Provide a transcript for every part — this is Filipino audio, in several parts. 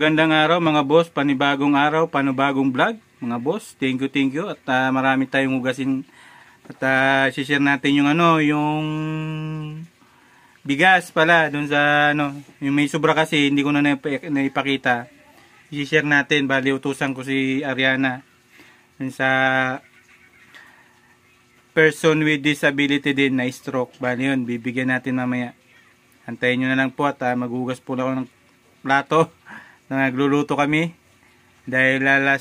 Gandang araw mga boss, panibagong araw, panibagong vlog mga boss. Thank you at marami tayong hugasin at i-share natin yung yung bigas pala dun sa yung may sobra kasi hindi ko na naipakita. I-share natin, bali utusan ko si Ariana dun sa person with disability din na stroke. Bali yun, bibigyan natin mamaya. Antayin nyo na lang po at maghugas po ako ng plato. Nagluluto kami dahil alas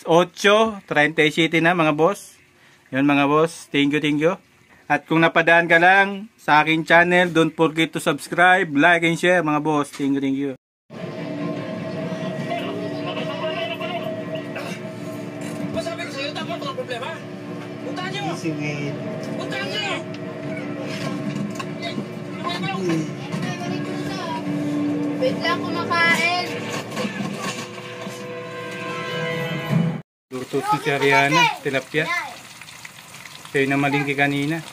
8:37 na mga boss. Yun mga boss, thank you. At kung napadaan ka lang sa aking channel, don't forget to subscribe, like and share mga boss. Thank you. Masabi ko sa'yo, tama mga problema? Puntahan nyo! Puntahan nyo! Wait lang, kumakain. Luto si Ariana, tilapia. Siya yung namalingki kanina.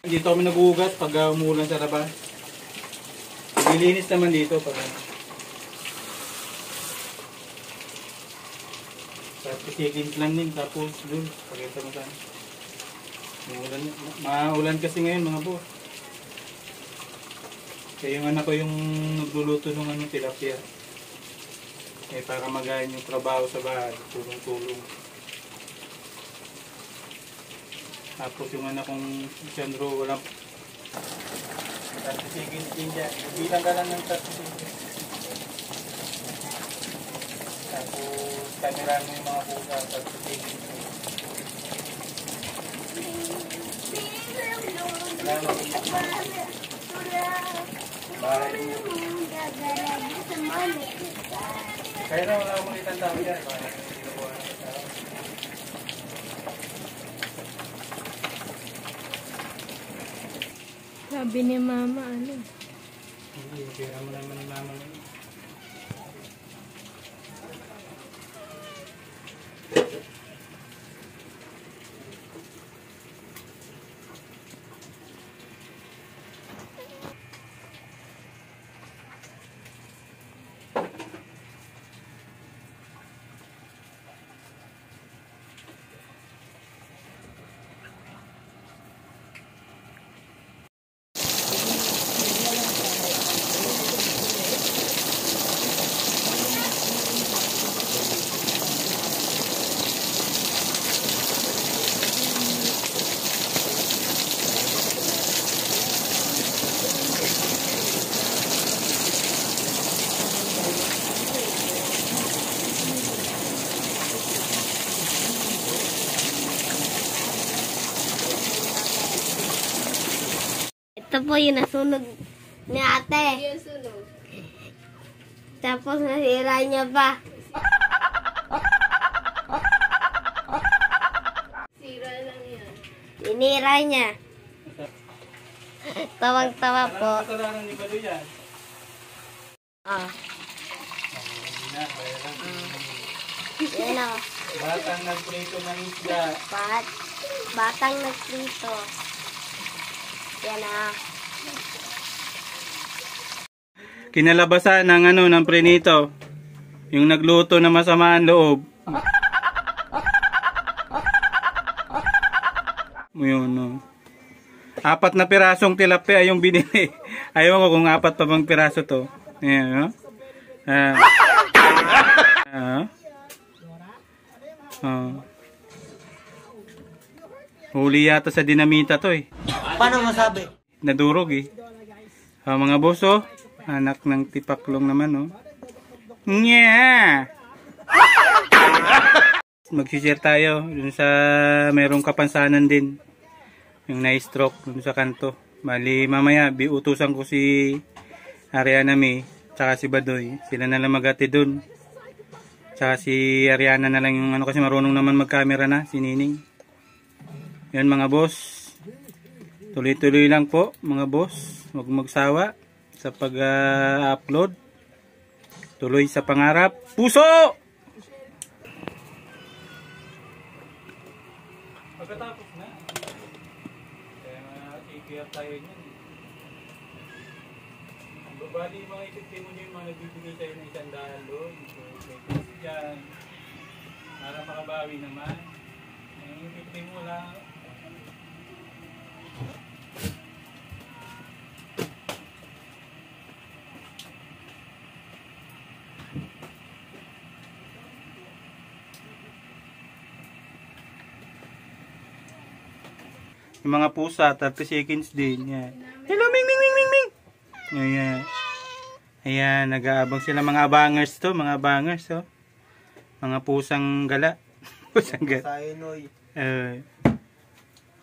Dito kami naghuhugas pag umuulan sa labas. Nilinis naman dito pag 30 seconds lang din, tapos dun, pakita mo saan. Maulan kasi ngayon mga boss. Kaya yung anak ko yung nagluluto ng tilapia. Para magayon yung trabaho sa bahay, tulong-tulong. Tapos yung anak kong Sandro, walang 30 seconds din dyan. Bilang ka lang ng 30 seconds. Tapos kamera mo yung mga pusa, 30 seconds. Bahay mo. Kaya na wala akong makita tao dyan. Sabi ni mama, Hindi, kaya mo naman ni mama. ito po yung nasunog ni ate. Tapos nasira niya pa. Sira lang yan. Sinira niya. Tawang-tawa po. Kasalanan ni Balo yan. Yan o. Batang nagprito ng isda. Batang nagprito. Yan na. Kinalabasan ng ng prenito. Yung nagluto na masama ang loob. Yun, no. 4 na pirasong tilapia yung binili. Ayaw ko kung 4 pa bang piraso to. Ayan, no? Huli yata sa dinamita to eh. Paano masabi? Nadurog eh. Mga boss oh. Anak ng tipaklong naman oh. Nya! Mag-share tayo dun sa merong kapansanan din. Yung na-stroke dun sa kanto. Bali mamaya utusan ko si Ariana May tsaka si Badoy. Sila na lang magati dun. Tsaka si Ariana na lang yung kasi marunong naman mag-camera na, si Nining. Yan mga boss. Tuloy-tuloy lang po mga boss. Huwag magsawa sa pag-upload. Tuloy sa pangarap. Puso! Pagkatapos na. Kaya ikiyap tayo niyan. Bali, mga isipin mo nyo yung mga nagbibigay sa'yo ng 100 doon. So, may tips dyan. Para makabawi naman. Yung isipin mo lang. Yung mga pusa, 30 seconds din. Yan. Hello, Ming, Ming, Ming, Ming, Ming! Ayan. Ayan, nag-aabang sila. Mga abangers to, mga abangers to. Mga pusang gala. Pusang gala.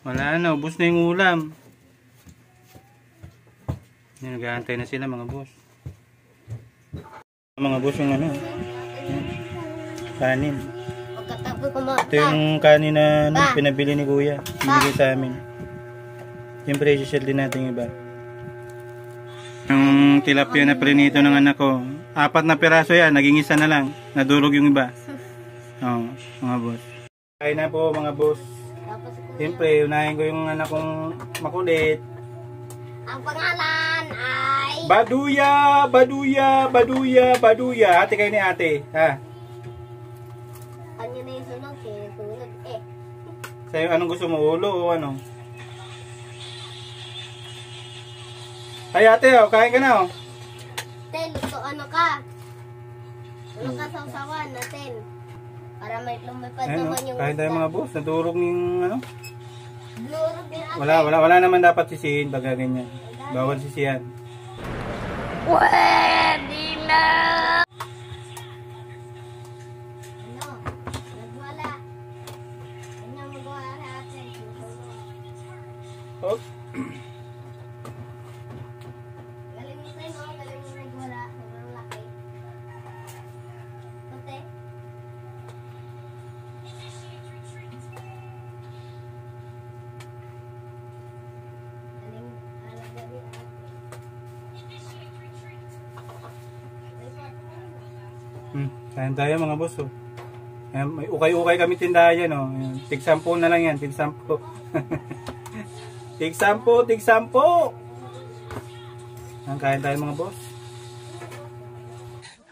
Wala na, ubos na yung ulam. Yan, nag-aantay na sila mga boss. Mga boss yung ano. Yan. Kanin. Pagkatapos kumain. Ito yung kanin na ano, pinabili ni Kuya. Binigay sa amin. Siyempre, i-share din natin yung iba. Yung tilapia na prinito ng anak ko. 4 na piraso yan, naging 1 na lang. Nadurog yung iba. Oo, mga boss. Kain na po mga boss. Siyempre, unahin ko yung anak kong makulit. Ang pangalan ay... Baduya! Baduya! Baduya! Baduya! Ate kayo ni ate. Ha? Kanya na yung sunog, sinusunod eh. Sa'yo, anong gusto mo? Ulo o ano? Ay ate, oh, kain ka na oh. Ten, luto ano ka? Ano ka sa usawan natin? Para may lumipad Ayun, naman yung kain tayo mga boss. Nadurog yung ano. Blurog din ate. Wala naman dapat sisihin pag ganyan. Bawal sisihan. Pwede na! Ano? Nagwala. Ano magawa sa atin? Oh. Galing mo tayo, no? Galing mo nagwala. Sobrang laki. Ate? Galing alaga ni ate. Kain tayo mga boss oh. Ayan, may ukay-ukay kami tindahan oh. Ayan, tig 10 na lang yan, tig 10. Tig 10, tig 10. Kain tayo mga boss.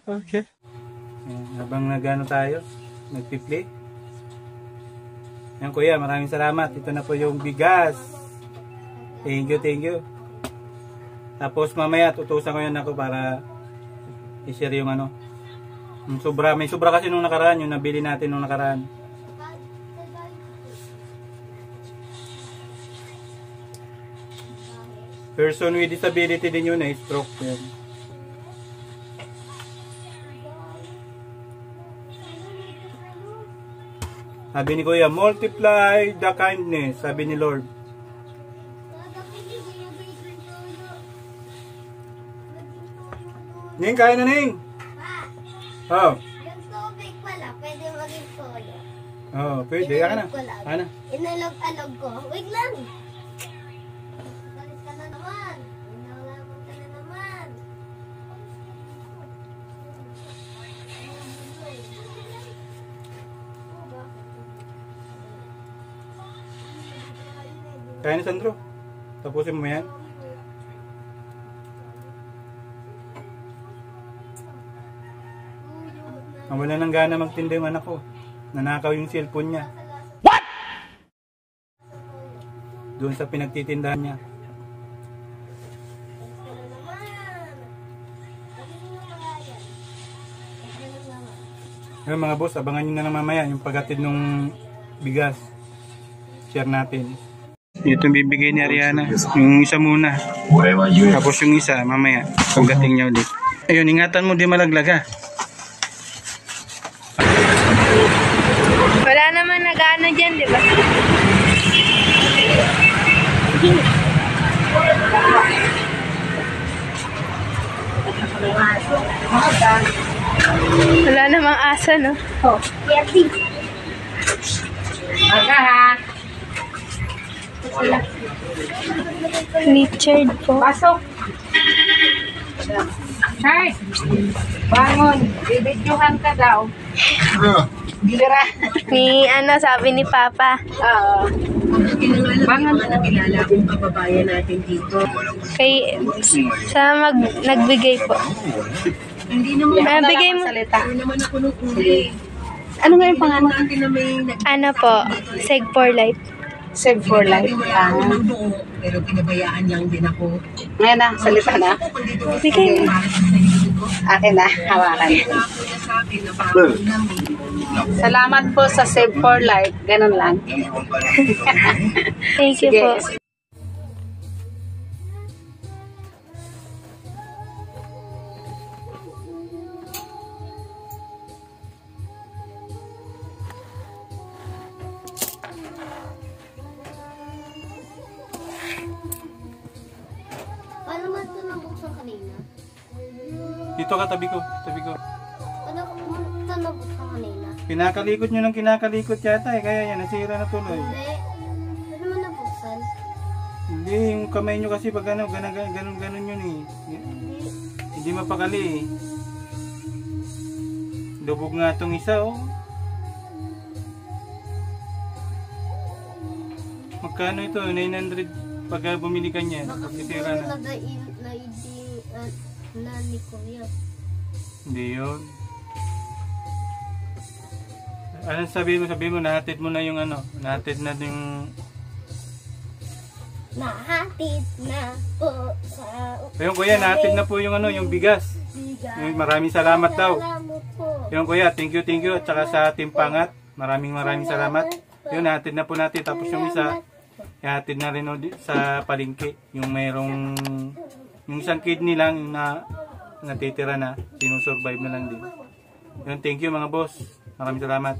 Okay. Ayan, habang nagano tayo, nagpipli. Ayan kuya, maraming salamat. Ito na po yung bigas. Thank you, thank you. Tapos mamaya tutusan ko yan ako para i-share yung ano. May sobra kasi nung nakaraan, yung nabili natin nung nakaraan. Person with disability din yun, stroke yun. Sabi ni Kuya, multiply the kindness, sabi ni Lord. Ning, kaya na Ning. Oh. Yung tubig pala, pwede maging toyo. Oh, pwede. Aka na. Ana. Inalog-alog ko. Wait lang. Galit ka na naman. Inalaman ka na naman. Kaya na Sandro. Tapusin mo yan. Wala nang gana magtinda yung anak ko. Nanakaw yung cellphone niya. What? Doon sa pinagtitindahan niya. Ngayon mga boss, abangan nyo na lang mamaya yung paghatid ng bigas. Share natin. Ito bibigay ni Ariana. Yung isa muna. Tapos yung isa mamaya. Pagdating niya ulit. Ayun, ingatan mo di malaglag ha. Wala naman nag-ano dyan, di ba? Wala namang asa, no? Oh, Yerty. Aga ha. Richard po. Pasok. Charles, bangon. Bibidyohan ka daw. Tira. Ni ano, sabi ni Papa. Oo. Baka na nakilala kong kababayan natin dito. Kay, sa nagbigay po. Hindi naman Bigay mo. salita. Hindi naman ako nung uli. Ano nga yung pangalan? Ano po, Seg for Life. Save for life. Pero pinabayaan lang din ako. Ngayon na, salita na. Bigay mo. Akin na, hawakan. Salamat po sa Save for Life. Ganun lang. Thank you Sige. po. Paano man ito nabuksan kanina? Dito ka, tabi ko. Tabi ko. Paano ito nabuksan kanina? Kinakalikot nyo ng kinakalikot yata eh. Kaya yan, nasira na tuloy. Hindi. Paano man nabuksan? Hindi, yung kamay nyo kasi pag ano, ganun yun eh. Hindi. Hindi mapakali eh. Lubog nga itong isa oh. Magkano ito? 900 pag bumili ka niyan. Baka Pag sisira na. na ni Kuya. Hindi yun. Anong sabihin mo? Sabihin mo, nahatid mo na yung ano. Nahatid na yung... Nahatid na po sa... Ayun kuya, nahatid na po yung ano, yung bigas. Yung maraming salamat daw. Salamat po. Yung kuya, thank you. At saka sa Team Pangat, maraming salamat. Yun, nahatid na po natin. Tapos yung isa, ihatid na rin sa palengke. Yung mayroong, yung isang kidney lang yung natitira na, sinusurvive na lang din. Yun, thank you mga boss. Maraming salamat.